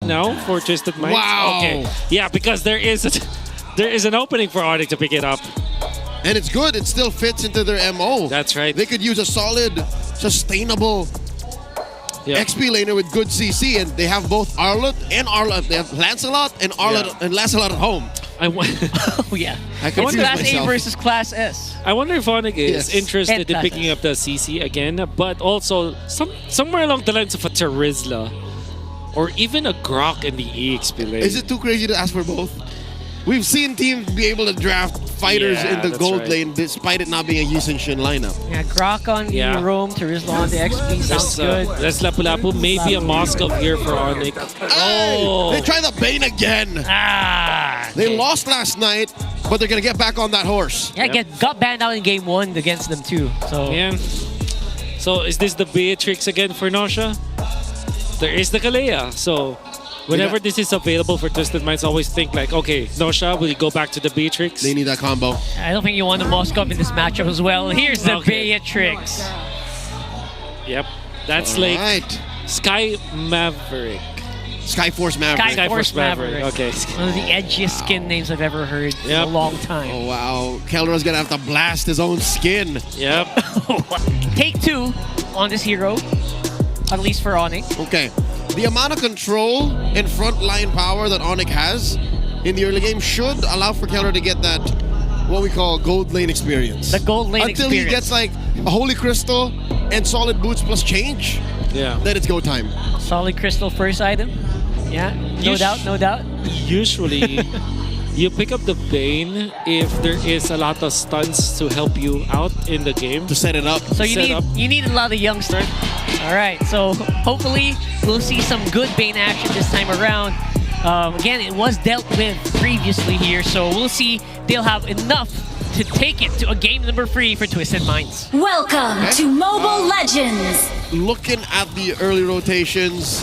now for Twisted Minds? Wow. Okay. Yeah, because there is an opening for Onic to pick it up. And it's good. It still fits into their MO. That's right. They could use a solid, sustainable XP laner with good CC, and they have both Arlott and Arlott. They have Lancelot and Arlott and Lancelot at home. Oh yeah. I It's confuse Class A myself. versus Class S. I wonder if Onic is interested in And picking up the CC again, but also somewhere along the lines of a Terizla or even a Grok in the EXP lane. Is it too crazy to ask for both? We've seen teams be able to draft fighters in the gold lane despite it not being a Yi Shin lineup. Yeah, Grok on the roam, Terizla on the XP sounds good. That's Lapu-Lapu. Maybe a Moscow here for Onic. Hey, they try the Bane again. They lost last night, but they're going to get back on that horse. Yeah, got banned out in game 1 against them too. So yeah. So is this the Beatrix again for Nosha? There is the Kalea. So whenever this is available for Twisted Minds, always think like, okay, Nosha, will you go back to the Beatrix? They need that combo. I don't think you want the Moscow in this matchup as well. Here's the Beatrix. Yep. That's like Sky Maverick. Skyforce Maverick. Skyforce Maverick. Okay. One of the edgiest skin names I've ever heard in a long time. Oh, wow. Kelra's going to have to blast his own skin. Yep. Take 2 on this hero, at least for Onic. Okay. The amount of control and frontline power that Onic has in the early game should allow for Kelra to get that, what we call gold lane experience. The gold lane Until experience. he gets like a Holy Crystal and solid boots plus change, then it's go time. Solid Crystal first item. Yeah, no doubt, no doubt. Usually, you pick up the Bane if there is a lot of stuns to help you out in the game. To set it up. So you need a lot of youngsters. All right, so hopefully we'll see some good Bane action this time around. Again, it was dealt with previously here, so we'll see they'll have enough to take it to a game number 3 for Twisted Minds. Welcome to Mobile Legends. Looking at the early rotations,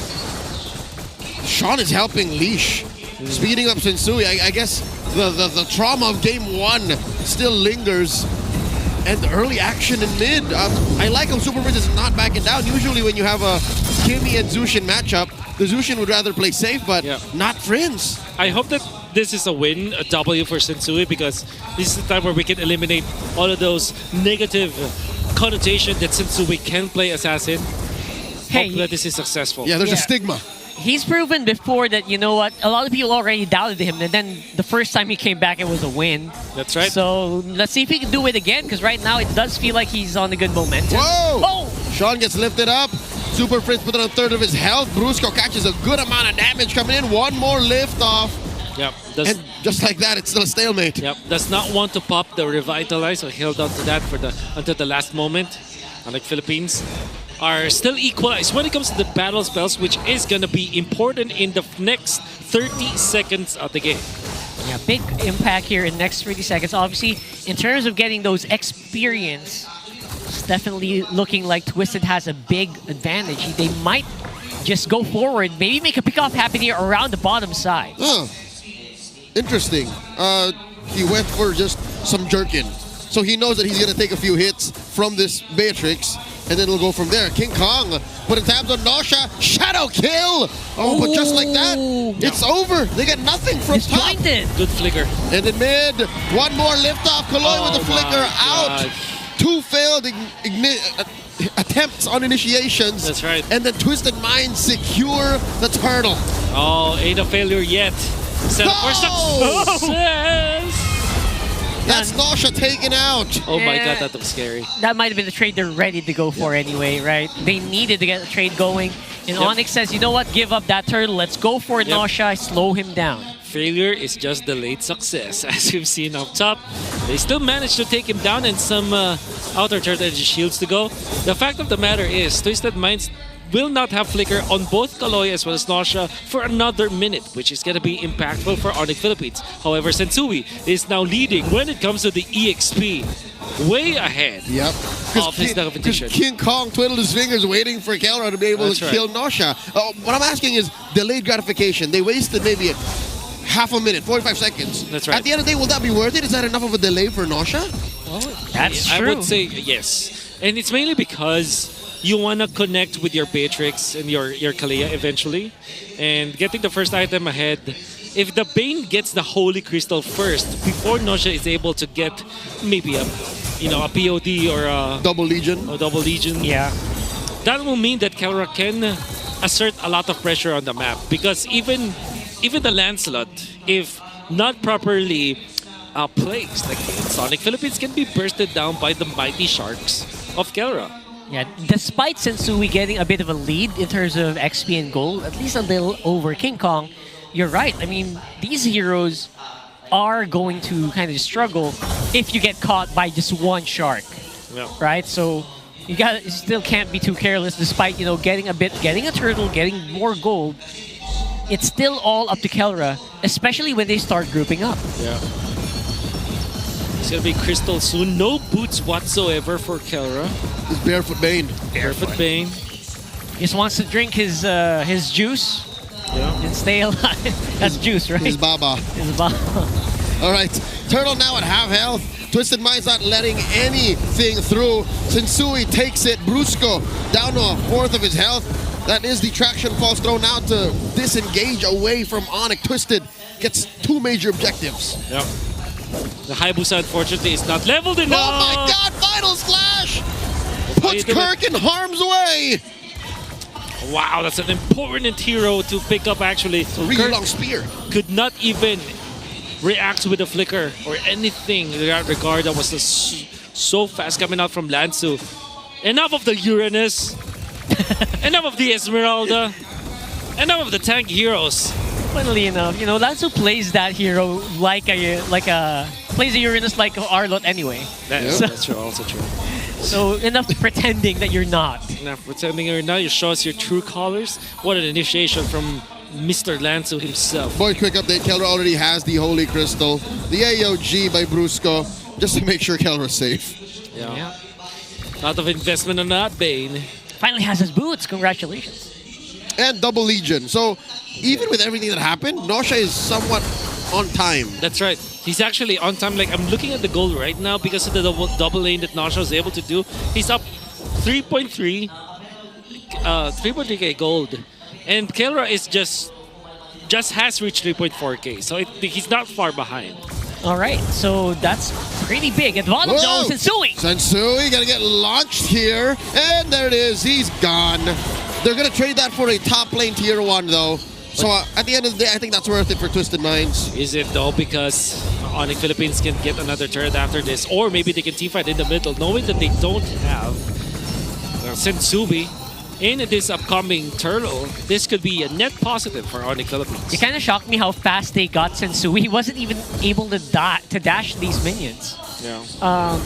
Sean is helping Leash, speeding up Sensui. I guess the trauma of game 1 still lingers. And the early action in mid. I like how Super Prince is not backing down. Usually when you have a Kimmy and Zushin matchup, the Zushin would rather play safe, but not Prince. I hope that this is a win, a W for Sensui, because this is the time where we can eliminate all of those negative connotation that Sensui can play Assassin. Hope that this is successful. Yeah, there's a stigma. He's proven before that, you know what, a lot of people already doubted him, and then the first time he came back, it was a win. That's right. So let's see if he can do it again, because right now it does feel like he's on a good momentum. Whoa! Oh! Sean gets lifted up. Super Prince put on a third of his health. Brusco catches a good amount of damage coming in. One more lift off. Yep. And just like that, it's still a stalemate. Yep. Does not want to pop the Revitalize, so held on to that for until the last moment. Unlike Philippines, are still equalized when it comes to the battle spells, which is going to be important in the next 30 seconds of the game. Yeah, big impact here in next 30 seconds. Obviously, in terms of getting those experience, it's definitely looking like Twisted has a big advantage. They might just go forward, maybe make a pickoff happen here around the bottom side. Oh, interesting. He went for just some jerkin. So he knows that he's going to take a few hits from this Beatrix, and then it'll go from there. King Kong put in tabs on Nosha. Shadow kill! Oh, but just like that, it's over. They get nothing from top. Good flicker. And in mid, one more liftoff. Kaloy with the flicker out. 2 failed attempts on initiations. That's right. And then Twisted Minds secure the turtle. Oh, ain't a failure yet. Set up for success. That's Nosha taken out. Oh my god, that looks scary. That might have been the trade they're ready to go for anyway, right? They needed to get the trade going. And Onic says, you know what, give up that turtle. Let's go for Nosha, slow him down. Failure is just delayed success. As we've seen up top, they still managed to take him down and some outer third edge shields to go. The fact of the matter is, Twisted Minds will not have flicker on both Kaloy as well as Nosha for another minute, which is going to be impactful for Onic Philippines. However, Sensui is now leading when it comes to the EXP. Way ahead of his competition. King Kong twiddled his fingers waiting for Kelra to be able to kill Nosha. What I'm asking is delayed gratification. They wasted maybe half a minute, 45 seconds. That's right. At the end of the day, will that be worth it? Is that enough of a delay for Nosha? That's I true. would say yes. And it's mainly because you want to connect with your Beatrix and your Kalia eventually. And getting the first item ahead, if the Bane gets the Holy Crystal first, before Nosha is able to get maybe a POD or a Double Legion. Double Legion, Yeah. that will mean that Kelra can assert a lot of pressure on the map. Because even the Lancelot, if not properly placed, like Sonic Philippines, can be bursted down by the mighty sharks of Kelra. Yeah, despite Sensui getting a bit of a lead in terms of XP and gold, at least a little over King Kong, you're right. I mean, these heroes are going to kind of struggle if you get caught by just one shark, Yeah. right? So you still can't be too careless, despite getting a turtle, getting more gold. It's still all up to Kelra, especially when they start grouping up. Yeah. It's gonna be Crystal soon. No boots whatsoever for Kelra. It's Barefoot Bane. Barefoot Bane. Just wants to drink his juice Yeah. and stay alive. That's juice, right? His Baba. His ba- All right, Turtle now at half health. Twisted Mind's not letting anything through. Sensui takes it. Brusco down to a fourth of his health. That is the traction falls thrown out to disengage away from Onic. Twisted gets two major objectives. Yeah. The Hayabusa, unfortunately, is not leveled enough. Oh my God! Final Slash puts do it. Kirk in harm's way. Wow, that's an important hero to pick up, actually. A really Kirk long spear. could not even react with a flicker or anything in that regard. That was so fast coming out from Lansu. Enough of the Uranus. Enough of the Esmeralda. Enough of the tank heroes. Funnily enough, Lanzu plays that hero plays a Uranus like Arlot anyway. That's true, also true. So enough pretending that you're not. Now, pretending or not, you show us your true colors. What an initiation from Mr. Lanzu himself. Boy, quick update. Kelra already has the Holy Crystal. The AOG by Brusco, just to make sure Kelra's safe. Yeah. Lot of investment on that Bane. Finally has his boots. Congratulations. And Double Legion. So, even with everything that happened, Nosha is somewhat on time. That's right. He's actually on time. Like, I'm looking at the goal right now because of the double lane that Nosha was able to do. He's up 3.3k gold. And Kelra is just has reached 3.4k. So he's not far behind. All right, so that's pretty big. At the bottom, though, Sensui. Sensui gonna get launched here. And there it is. He's gone. They're gonna trade that for a top lane tier 1, though. So at the end of the day, I think that's worth it for Twisted Minds. Is it though? Because Onic Philippines can get another turret after this. Or maybe they can teamfight in the middle, knowing that they don't have Sensui in this upcoming turtle. This could be a net positive for Onic Philippines. It kind of shocked me how fast they got Sensui. He wasn't even able to dash these minions. Yeah.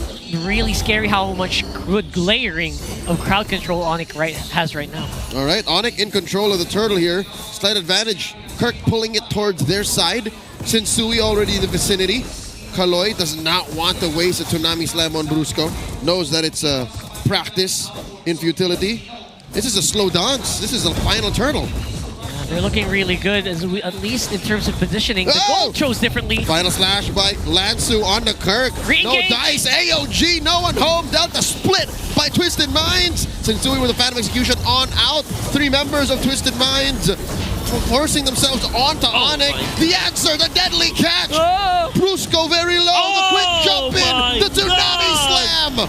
Really scary how much good layering of crowd control Onic has right now. All right, Onic in control of the turtle here. Slight advantage. Kirk pulling it towards their side. Sensui already in the vicinity. Kaloy does not want to waste a Tsunami Slam on Brusco. Knows that it's a practice in futility. This is a slow dance. This is a final turtle. They're looking really good, at least in terms of positioning. The Oh! gold chose differently. Final slash by Lansu on the Kirk. Re-engage. No dice. AOG. No one home. Delta split by Twisted Minds. Sensui with a Phantom Execution on out. 3 members of Twisted Minds forcing themselves onto Onic. my- The answer, the deadly catch. Oh! Brusco very low. The quick jump my in. The Tsunami God. Slam.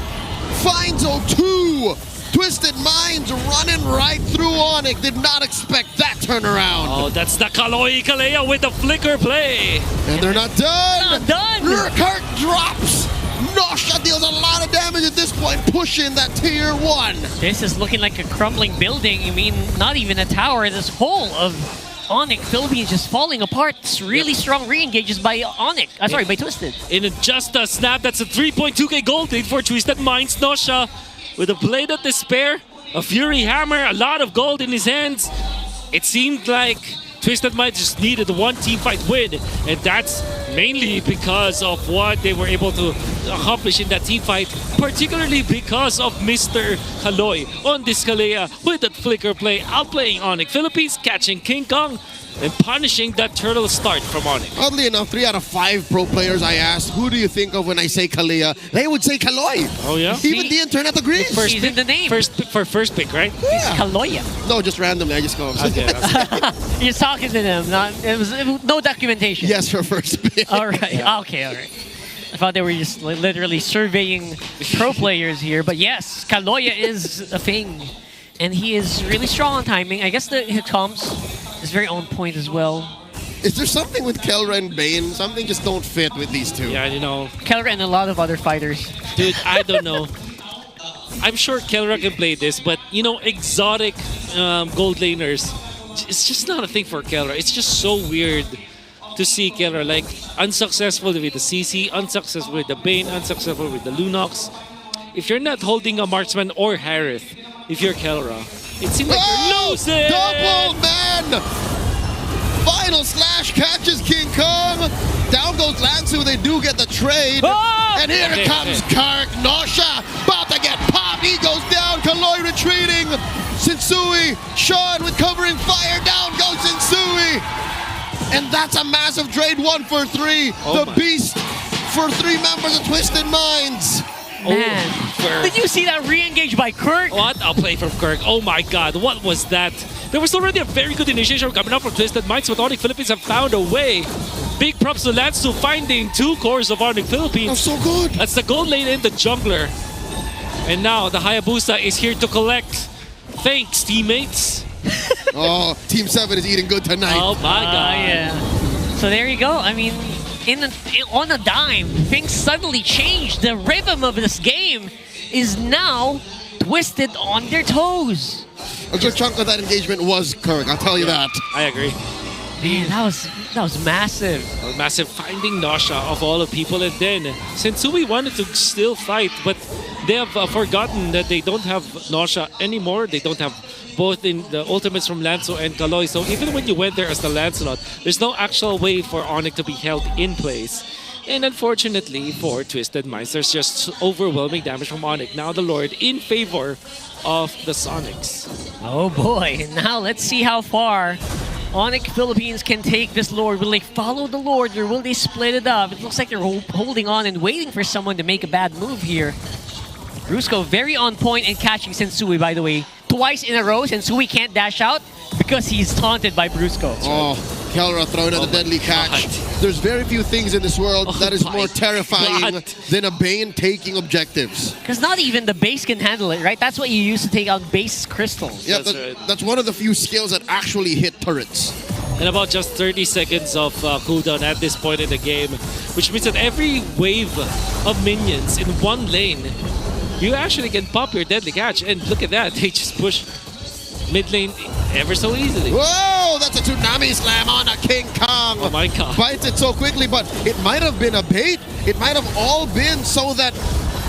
Finds 0-2. Twisted Minds running right through Onic. Did not expect that turnaround. Oh, that's the Kaloy Kalea with the flicker play. And they're not done. Not done. Kirk drops. Nosha deals a lot of damage at this point, pushing that tier 1. This is looking like a crumbling building. I mean, not even a tower. This whole of Onic Philippines just falling apart. It's really strong re-engages by Onic. Sorry, by Twisted. In just a snap, that's a 3.2k gold lead for Twisted Minds. Nosha with a Blade of Despair, a Fury Hammer, a lot of gold in his hands. It seemed like Twisted Minds just needed one teamfight win, and that's Mainly because of what they were able to accomplish in that team fight, particularly because of Mr. Kaloy on this Kalea with that flicker play, outplaying Onic Philippines, catching King Kong, and punishing that turtle start from Onic. Oddly enough, 3 out of 5 pro players I asked, who do you think of when I say Kalea? They would say Kaloy. Oh, yeah? Even the internet agrees. He's in the name. First pick, right? Yeah. Kaloya. No, just randomly. I just call him. Okay, that's You're talking to them. It was no documentation. Yes, for first pick. All right. Okay. All right. I thought they were just literally surveying pro players here, but yes, Kaloya is a thing, and he is really strong on timing. I guess the hit comms is very on point as well. Is there something with Kelra and Bane? Something just don't fit with these two. Yeah, you know, Kelra and a lot of other fighters. dude, I don't know. I'm sure Kelra can play this, but you know, exotic gold laners, it's just not a thing for Kelra. It's just so weird to see Kelra like unsuccessful with the CC, unsuccessful with the Bane, unsuccessful with the Lunox. If you're not holding a marksman or Harith, if you're Kelra, it seems like you're losing. Double man! Final slash catches King Kong. Down goes Lansu. They do get the trade. Oh! And here comes Kirk. Nosha about to get popped. He goes down. Kaloy retreating. Sensui. Sean with covering fire. Down goes Sensui. And that's a massive trade. 1 for 3. Oh the Beast for 3 members of Twisted Minds. Man, did you see that re-engage by Kirk? What a play from Kirk. Oh my god, what was that? There was already a very good initiation coming up from Twisted Minds, but Onic Philippines have found a way. Big props to Lansu finding 2 cores of Onic Philippines. Oh, so good. That's the gold lane and the jungler. And now the Hayabusa is here to collect. Thanks, teammates. Oh, Team 7 is eating good tonight. Oh my god. Yeah. So there you go. I mean, on a dime, things suddenly changed. The rhythm of this game is now twisted on their toes. A good chunk of that engagement was Kirk, I'll tell you that. I agree. Man, that was massive. A massive finding Nausea of all the people, and then Sensui wanted to still fight, but they have forgotten that they don't have Nausea anymore. They don't have both in the ultimates from Lanzo and Kaloy. So even when you went there as the Lancelot, there's no actual way for Onic to be held in place. And unfortunately for Twisted Minds, there's just overwhelming damage from Onic. Now the Lord in favor of the Sonics. Oh boy, now let's see how far Onic Philippines can take this Lord. Will they follow the Lord or will they split it up? It looks like they're holding on and waiting for someone to make a bad move here. Brusco very on point and catching Sensui, by the way. Twice in a row, Sensui can't dash out because he's taunted by Brusco. Oh, Kelra throwing out the deadly catch. There's very few things in this world that is more terrifying than a Bane taking objectives. Because not even the base can handle it, right? That's what you use to take out base crystals. Yeah, That's that's one of the few skills that actually hit turrets. And about just 30 seconds of cooldown at this point in the game, which means that every wave of minions in one lane, you actually can pop your deadly catch. And look at that, they just push mid lane ever so easily. Whoa, that's a tsunami slam on a King Kong. Oh my god. Bites it so quickly, but it might have been a bait. It might have all been so that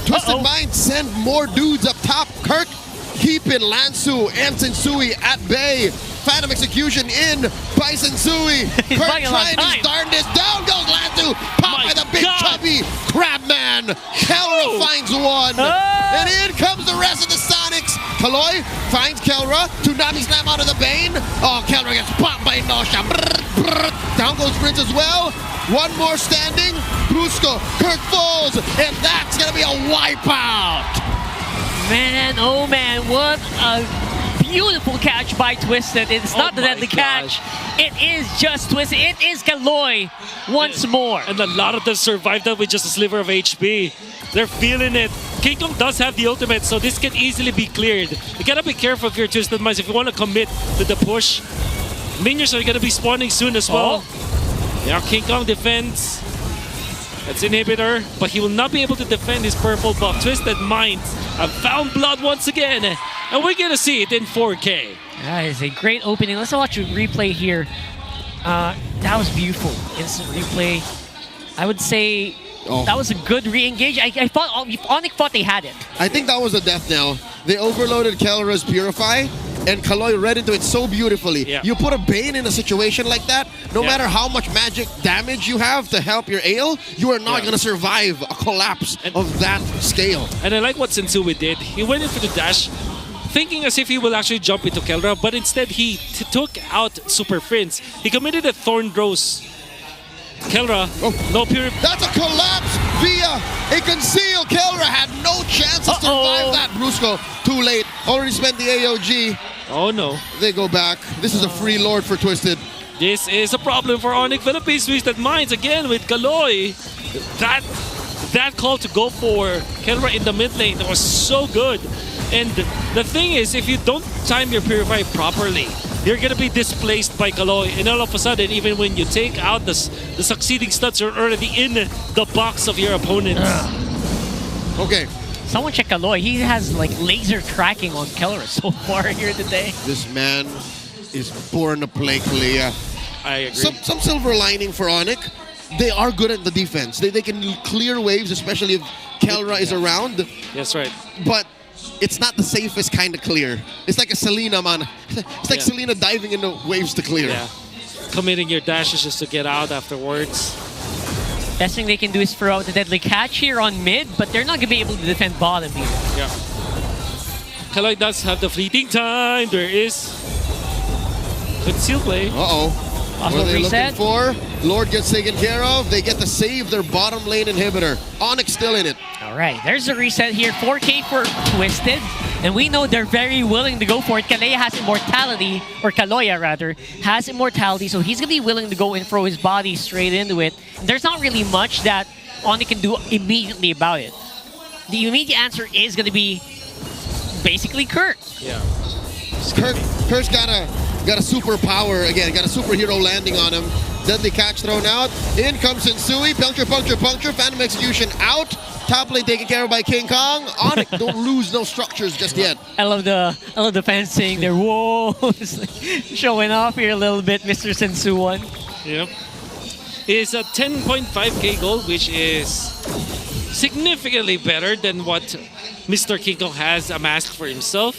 Twisted Minds send more dudes up top. Kirk keeping Lansu and Sensui at bay. Phantom Execution in by Sensui. Kirk trying his darndest. Down goes Lansu. Popped by the big chubby Crabman. Kelra finds one. And in comes the rest of the Sonics. Kaloy finds Kelra. Tsunami slam out of the Bane. Oh, Kelra gets popped by Nosha. Down goes Prince as well. One more standing. Brusco. Kirk falls. And that's going to be a wipeout. Man, oh man, what a beautiful catch by Twisted. It's not the deadly catch. It is just Twisted. It is Kaloy once more. And a lot of them survived that with just a sliver of HP. They're feeling it. King Kong does have the ultimate, so this can easily be cleared. You gotta be careful if you're Twisted Minds. If you want to commit to the push, minions are gonna be spawning soon as well. Now King Kong defends. That's Inhibitor, but he will not be able to defend his purple buff. Twisted Minds have found blood once again, and we're gonna see it in 4K. That is a great opening. Let's watch a replay here. That was beautiful. Instant replay. I would say that was a good re-engage. I thought Onic thought they had it. I think that was a death knell. They overloaded Kelra's Purify, and Kaloy read into it so beautifully. Yeah. You put a Bane in a situation like that, no Yeah. matter how much magic damage you have to help your Ale, you are not Yeah. going to survive a collapse of that scale. And I like what Sensui did. He went in for the dash, thinking as if he will actually jump into Kelra, but instead he took out Super Prince. He committed a Thorn Rose. Kelra, no pure. That's a collapse via a conceal. Kelra had no chance to survive that. Brusco, too late. Already spent the AOG. Oh no. They go back. This is a free Lord for Twisted. This is a problem for Onic Philippines. Twisted Minds again with Kaloy. That call to go for Kelra in the mid lane was so good. And the thing is, if you don't time your Purify properly, you're gonna be displaced by Kaloy, and all of a sudden, even when you take out the succeeding studs, you're already in the box of your opponent. Okay. Someone check Kaloy. He has like laser tracking on Kelra so far here today. This man is born to play Kalia. I agree. Some silver lining for Onic. They are good at the defense. They can clear waves, especially if Kelra is around. That's right. But it's not the safest kind of clear. It's like a Selena, man. It's like Selena diving into waves to clear. Yeah. Committing your dashes just to get out afterwards. Best thing they can do is throw out the deadly catch here on mid, but they're not going to be able to defend bottom here. Yeah. Kaloy does have the fleeting time. There is conceal play. Uh-oh. What are they reset. looking for? Lord gets taken care of. They get to save their bottom lane inhibitor. Onic still in it. All right, there's a reset here. 4K for Twisted. And we know they're very willing to go for it. Kalea has immortality, or Kaloya rather, has immortality, so he's going to be willing to go and throw his body straight into it. And there's not really much that Onic can do immediately about it. The immediate answer is going to be basically Kurt. Yeah. Kurt's got a superpower again, got a superhero landing on him. Deadly catch thrown out. In comes Sensui. Puncture, puncture, puncture. Phantom execution out. Top lane taken care of by King Kong. Onic don't lose no structures just yet. I love the fans saying they're whoa, showing off here a little bit, Mr. Sensu one. Yep. It's a 10.5k goal, which is significantly better than what Mr. King Kong has amassed for himself.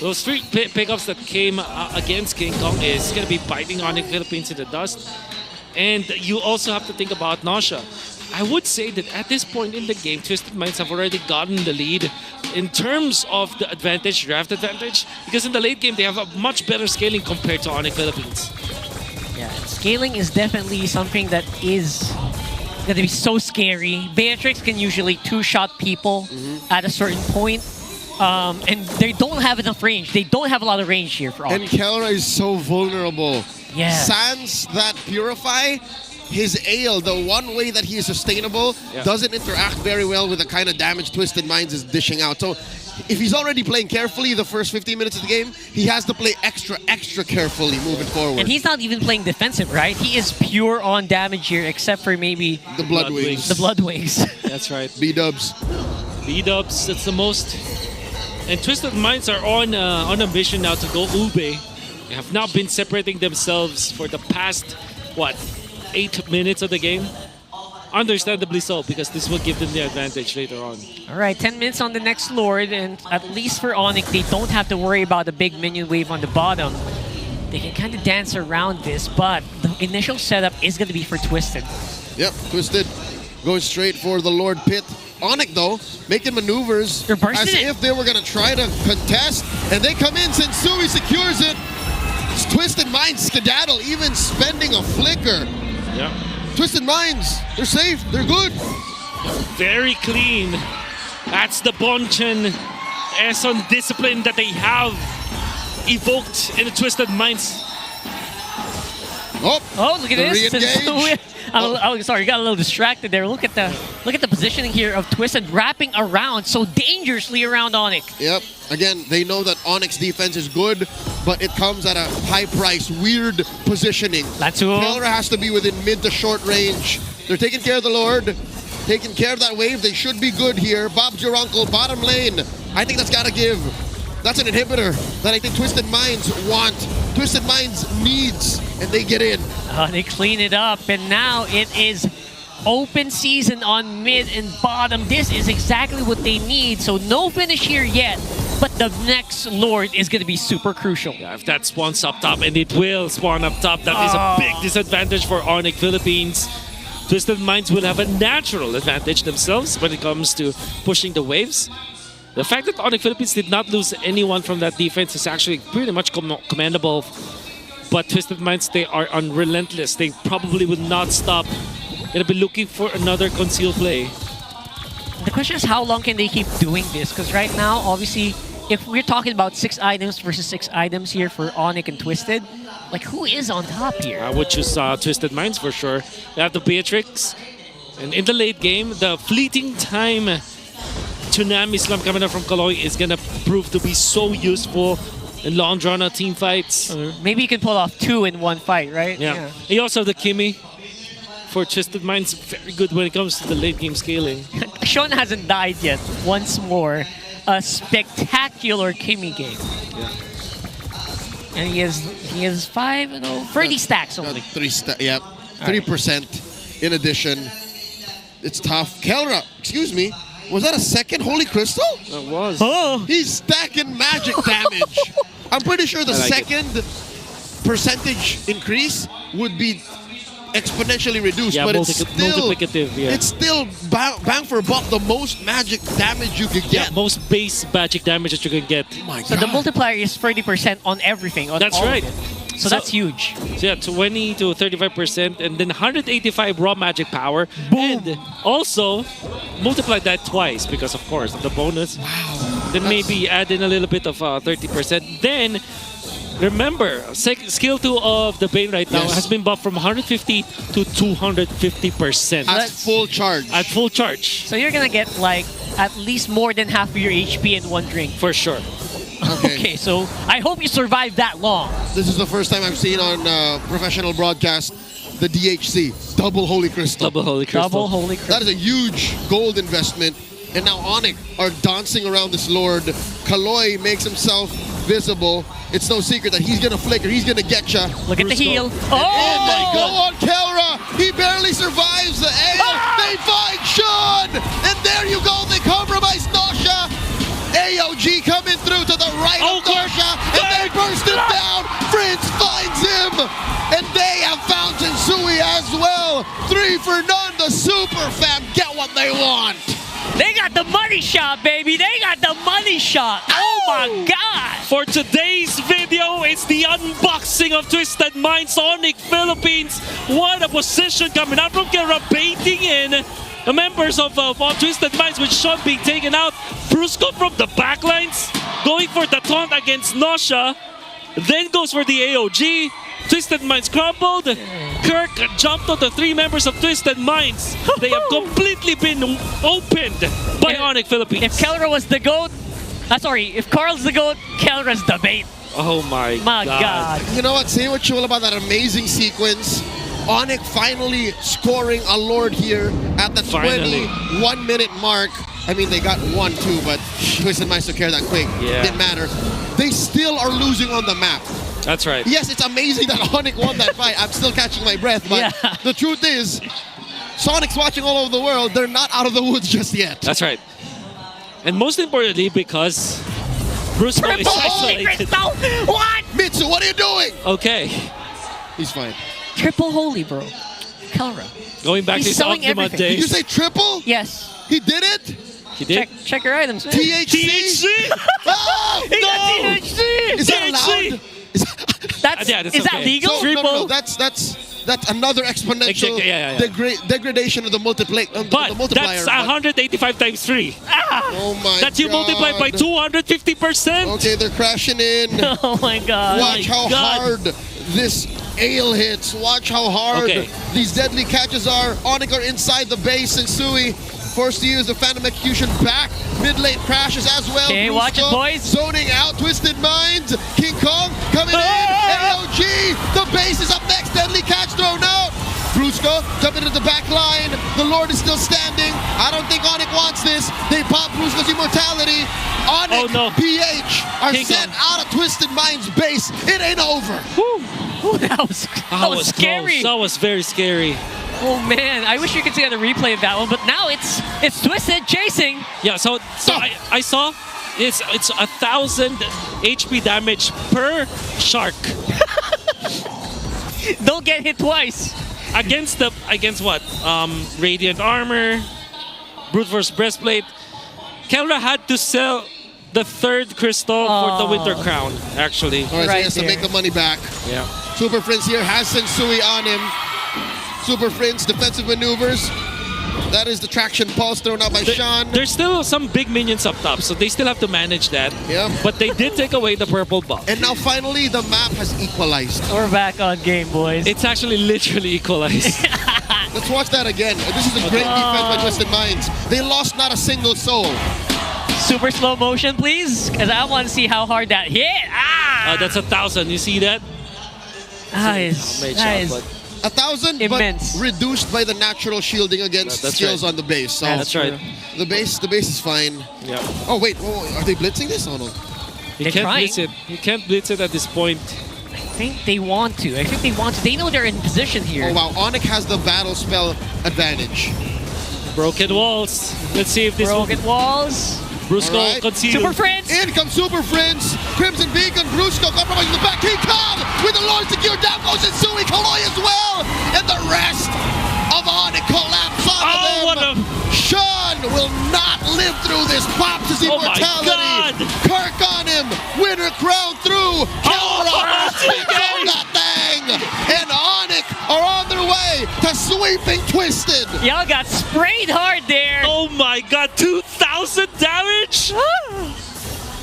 Those three pickups that came against King Kong is going to be biting Onic Philippines in the dust. And you also have to think about Nausea. I would say that at this point in the game, Twisted Minds have already gotten the lead in terms of the advantage, draft advantage, because in the late game, they have a much better scaling compared to Onic Philippines. Yeah, scaling is definitely something that is going to be so scary. Beatrix can usually two-shot people at a certain point. And they don't have enough range. They don't have a lot of range here for Onic. And Kelra is so vulnerable. Yeah. Sans that Purify, his Ale, the one way that he is sustainable, doesn't interact very well with the kind of damage Twisted Minds is dishing out. So if he's already playing carefully the first 15 minutes of the game, he has to play extra carefully moving forward. And he's not even playing defensive, right? He is pure on damage here, except for maybe the Blood Wings. the Blood Wings. That's right. B-dubs. B-dubs, that's the most. And Twisted Minds are on a mission now to go Ube. They have now been separating themselves for the past, 8 minutes of the game? Understandably so, because this will give them the advantage later on. All right, 10 minutes on the next Lord, and at least for Onic, they don't have to worry about the big minion wave on the bottom. They can kind of dance around this, but the initial setup is going to be for Twisted. Yep, Twisted goes straight for the Lord Pit. Onic, though, making maneuvers as if they were going to try to contest, and they come in. Sensui secures it. Twisted Minds skedaddle, even spending a flicker. Yeah. Twisted Minds, they're safe, they're good. Very clean. That's the Bonchen Eson discipline that they have evoked in the Twisted Minds. Oh, look at this! Re-engage. Oh, sorry, got a little distracted there. Look at the positioning here of Twisted wrapping around so dangerously around Onic. Yep. Again, they know that Onic's defense is good, but it comes at a high price, weird positioning. Kelra has to be within mid to short range. They're taking care of the Lord, taking care of that wave. They should be good here. Bob's your uncle, bottom lane. I think that's got to give. That's an inhibitor that I think Twisted Minds want. Twisted Minds needs, and they get in. They clean it up, and now it is open season on mid and bottom. This is exactly what they need, so no finish here yet. but the next Lord is going to be super crucial. Yeah, if that spawns up top, and it will spawn up top, that is a big disadvantage for Onic Philippines. Twisted Minds will have a natural advantage themselves when it comes to pushing the waves. The fact that Onic Philippines did not lose anyone from that defense is actually pretty much commendable. But Twisted Minds, they are unrelentless. They probably would not stop. Gonna be looking for another concealed play. The question is, how long can they keep doing this? Because right now, obviously, if we're talking about 6 items versus 6 items here for Onic and Twisted, like, who is on top here? I would choose Twisted Minds for sure. They have the Beatrix. And in the late game, the fleeting time Tsunami Slam coming up from Kaloy is gonna prove to be so useful in long drawn out team fights. Maybe you can pull off 2 in one fight, right? Yeah. You also have the Kimi for Twisted Minds. Very good when it comes to the late game scaling. Sean hasn't died yet. Once more, a spectacular Kimi game. Yeah. And he has 5 and 30 stacks only. 3%. In addition, it's tough. Kelra, excuse me, was that a second Holy Crystal? It was. Oh! He's stacking magic damage. I'm pretty sure the second percentage increase would be exponentially reduced, Yeah, but it's still multiplicative. Yeah. it's still bang for buck the most magic damage you could Yeah, get. most base magic damage that you can get. Oh my So God. the multiplier is 30% on everything. On That's all of right. it. So that's huge. So yeah, 20 to 35%, and then 185 raw magic power. And also, multiply that twice because, of course, of the bonus. Wow. Then maybe add in a little bit of 30%. Then, remember, skill 2 of the Bane right now Yes. has been buffed from 150 to 250%. At full charge. At full charge, So you're gonna get like at least more than half of your HP in one drink. for sure. Okay, so I hope you survive that long. This is the first time I've seen on professional broadcast the DHC, Double Holy Crystal. Double Holy Crystal. Double Holy Crystal. That is a huge gold investment. And now Onic are dancing around this Lord. Kaloy makes himself visible. It's no secret that he's going to flicker. He's going to get ya. Look at the heel. Oh! And they go on Kelra. He barely survives the A. They find Sean. And there you go. They compromise Nosha. AOG coming through to the right of Nosha. And they burst him down. Prince finds him. And they have found Tensui as well. 3 for none. The Super Fam get what they want. They got the money shot, baby. They got the money shot. Oh my God. For today's video, it's the unboxing of Twisted Minds Onic Philippines. What a position coming out from Kera, baiting in the members of Twisted Minds with Sean being taken out. Brusco from the backlines, going for the taunt against Nosha. Then goes for the AOG. Twisted Minds crumbled. Kirk jumped on the 3 members of Twisted Minds. They have completely been opened by Onic Philippines. If Kelra was the GOAT, if Carl's the GOAT, Kelra's the bait. Oh my God. You know what? Say what you will about that amazing sequence. Onic finally scoring a Lord here at the 21-minute mark. I mean, they got 1-2, but Twisted Minds took care of that quick. Yeah. Didn't matter. They still are losing on the map. That's right. Yes, it's amazing that Onic won that fight. I'm still catching my breath, but the truth is, Sonic's watching all over the world. They're not out of the woods just yet. That's right. And most importantly, because Brusco is isolated. What? Mitsu, what are you doing? Okay. He's fine. Triple holy, bro. Kelra. Going back He's to his selling Optima everything. Did you days. say triple? Yes. He did it? He did? Check your items. man. THC? Oh, He got no! THC. Is that allowed? Is that okay. legal? So, no, that's another exponential degradation of the multiplier. But that's 185 times 3. Oh my That's you multiplied by 250%. Okay, they're crashing in. Oh my God. Watch how hard this ale hits. Watch how hard these deadly catches are. Onic are inside the base, and Sui forced to use the Phantom Execution back. Mid-lane crashes as well. Okay, watch it, boys. Zoning out, Twisted Minds. King Kong coming in. AOG, the base is up next. Deadly catch thrown out. Brusco jumping into the back line. The Lord is still standing. I don't think Onic wants this. They pop Brusco's immortality. Onic, PH are sent out of Twisted Minds base. It ain't over. Ooh, that was scary. Close. That was very scary. Oh man, I wish you could see the replay of that one, but now it's Twisted chasing. Yeah, so I saw It's 1,000 HP damage per shark Don't get hit twice. against what? Radiant armor, brute force breastplate. Kelra had to sell the 3rd crystal for the Winter Crown, actually. All right, so Right he has to there. make the money back. Yeah. Super Prince here has Sensui on him. Super Prince, defensive maneuvers. That is the traction pulse thrown out by Sean. There's still some big minions up top, so they still have to manage that. Yeah. But they did take away the purple buff. And now finally, the map has equalized. We're back on game, boys. It's actually literally equalized. Let's watch that again. This is a great defense by Twisted Minds. They lost not a single soul. Super slow motion, please, because I want to see how hard that hit. That's 1,000. You see that? That is, Made that shot, is but 1,000, Immense. but reduced by the natural shielding against That's skills right. on the base. So That's right. the base is fine. Yeah. Oh wait, are they blitzing this? Oh no. You They're can't trying. blitz it. You can't blitz it at this point. I think they want to. They know they're in position here. Oh wow, Onic has the battle spell advantage. Broken walls. Let's see if this Broken walls. Brusco All right. conceal. Super Friends. In comes Super Friends, Crimson Beacon, Brusco compromising the back. King Kong with the Lord secure down goes Insui, Kaloi as well, and the rest of Onic collapse on them. What a... Sean will not live through this. Pops his Oh my immortality. God. Kirk on him. Winter crown through. Kelra sweeps okay. on that thing. And Onic are on their way to sweeping Twisted. Y'all got sprayed hard there. Oh my god, 2,000 damage?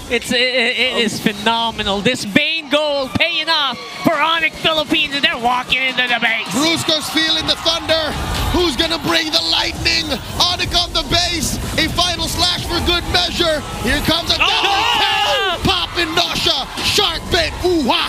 It is phenomenal. This Bane gold paying off for Onic Philippines, and they're walking into the base. Brusco's feeling the thunder. Who's gonna bring the lightning? Onic on the base. A final slash for good measure. Here comes a double kill. Poppin' Nosha. Shark bit. Ooh-ha.